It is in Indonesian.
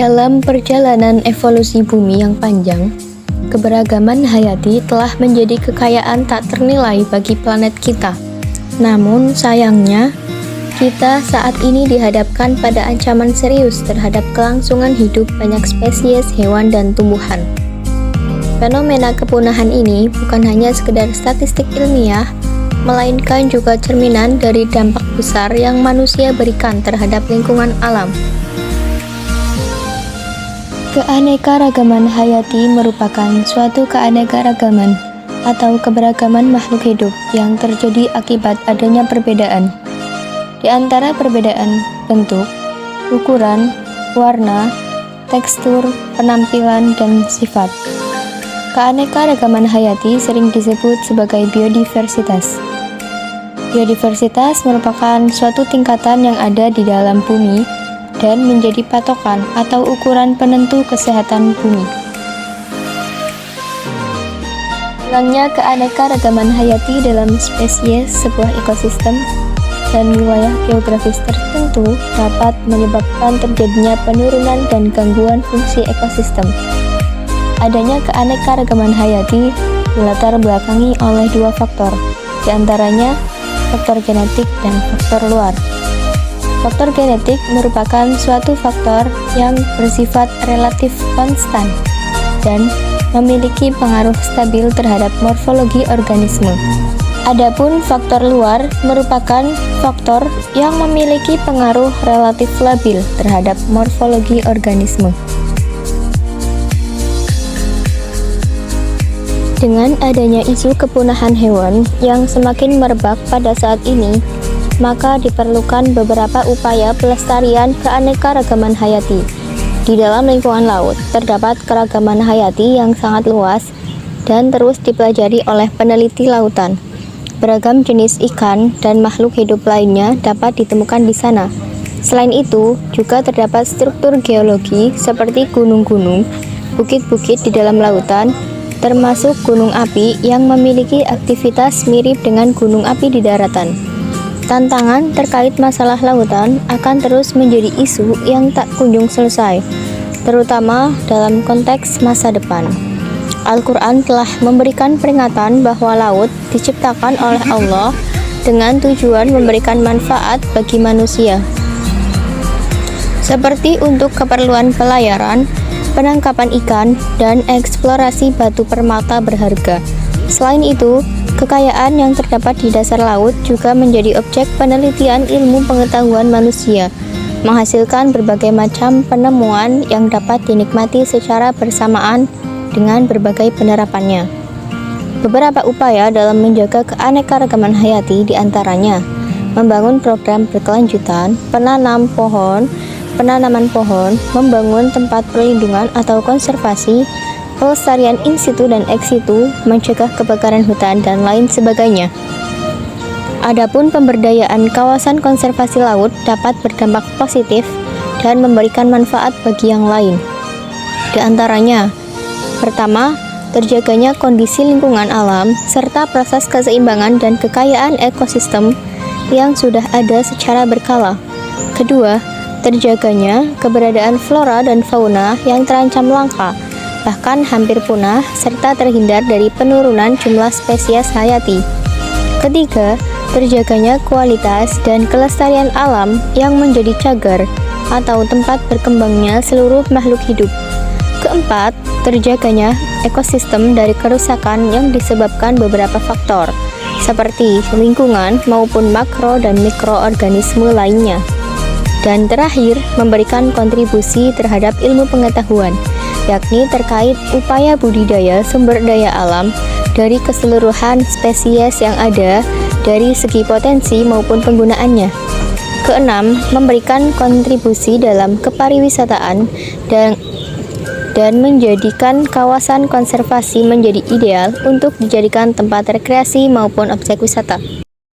Dalam perjalanan evolusi bumi yang panjang, keberagaman hayati telah menjadi kekayaan tak ternilai bagi planet kita. Namun sayangnya, kita saat ini dihadapkan pada ancaman serius terhadap kelangsungan hidup banyak spesies hewan dan tumbuhan. Fenomena kepunahan ini bukan hanya sekedar statistik ilmiah, melainkan juga cerminan dari dampak besar yang manusia berikan terhadap lingkungan alam. Keanekaragaman hayati merupakan suatu keanekaragaman atau keberagaman makhluk hidup yang terjadi akibat adanya perbedaan di antara perbedaan bentuk, ukuran, warna, tekstur, penampilan, dan sifat. Keanekaragaman hayati sering disebut sebagai biodiversitas. Biodiversitas merupakan suatu tingkatan yang ada di dalam bumi dan menjadi patokan atau ukuran penentu kesehatan bumi. Hilangnya keanekaragaman hayati dalam spesies sebuah ekosistem dan wilayah geografis tertentu dapat menyebabkan terjadinya penurunan dan gangguan fungsi ekosistem. Adanya keanekaragaman hayati dilatar belakangi oleh dua faktor, di antaranya faktor genetik dan faktor luar. Faktor genetik merupakan suatu faktor yang bersifat relatif konstan dan memiliki pengaruh stabil terhadap morfologi organisme. Adapun faktor luar merupakan faktor yang memiliki pengaruh relatif labil terhadap morfologi organisme. Dengan adanya isu kepunahan hewan yang semakin merebak pada saat ini, maka diperlukan beberapa upaya pelestarian keanekaragaman hayati. Di dalam lingkungan laut, terdapat keragaman hayati yang sangat luas dan terus dipelajari oleh peneliti lautan. Beragam jenis ikan dan makhluk hidup lainnya dapat ditemukan di sana. Selain itu, juga terdapat struktur geologi seperti gunung-gunung, bukit-bukit di dalam lautan, termasuk gunung api yang memiliki aktivitas mirip dengan gunung api di daratan. Tantangan terkait masalah lautan akan terus menjadi isu yang tak kunjung selesai, terutama dalam konteks masa depan. Al-Quran telah memberikan peringatan bahwa laut diciptakan oleh Allah dengan tujuan memberikan manfaat bagi manusia, seperti untuk keperluan pelayaran, penangkapan ikan, dan eksplorasi batu permata berharga. Selain itu, kekayaan yang terdapat di dasar laut juga menjadi objek penelitian ilmu pengetahuan manusia, menghasilkan berbagai macam penemuan yang dapat dinikmati secara bersamaan dengan berbagai penerapannya. Beberapa upaya dalam menjaga keanekaragaman hayati diantaranya membangun program berkelanjutan, penanaman pohon, membangun tempat perlindungan atau konservasi, pelestarian in situ dan ex situ, mencegah kebakaran hutan, dan lain sebagainya. Adapun pemberdayaan kawasan konservasi laut dapat berdampak positif dan memberikan manfaat bagi yang lain. Di antaranya, pertama, terjaganya kondisi lingkungan alam serta proses keseimbangan dan kekayaan ekosistem yang sudah ada secara berkala. Kedua, terjaganya keberadaan flora dan fauna yang terancam langka, bahkan hampir punah, serta terhindar dari penurunan jumlah spesies hayati. Ketiga, terjaganya kualitas dan kelestarian alam yang menjadi cagar atau tempat berkembangnya seluruh makhluk hidup. Keempat, terjaganya ekosistem dari kerusakan yang disebabkan beberapa faktor, seperti lingkungan maupun makro dan mikroorganisme lainnya. Dan terakhir, memberikan kontribusi terhadap ilmu pengetahuan, yakni terkait upaya budidaya sumber daya alam dari keseluruhan spesies yang ada dari segi potensi maupun penggunaannya. Keenam, memberikan kontribusi dalam kepariwisataan dan menjadikan kawasan konservasi menjadi ideal untuk dijadikan tempat rekreasi maupun objek wisata.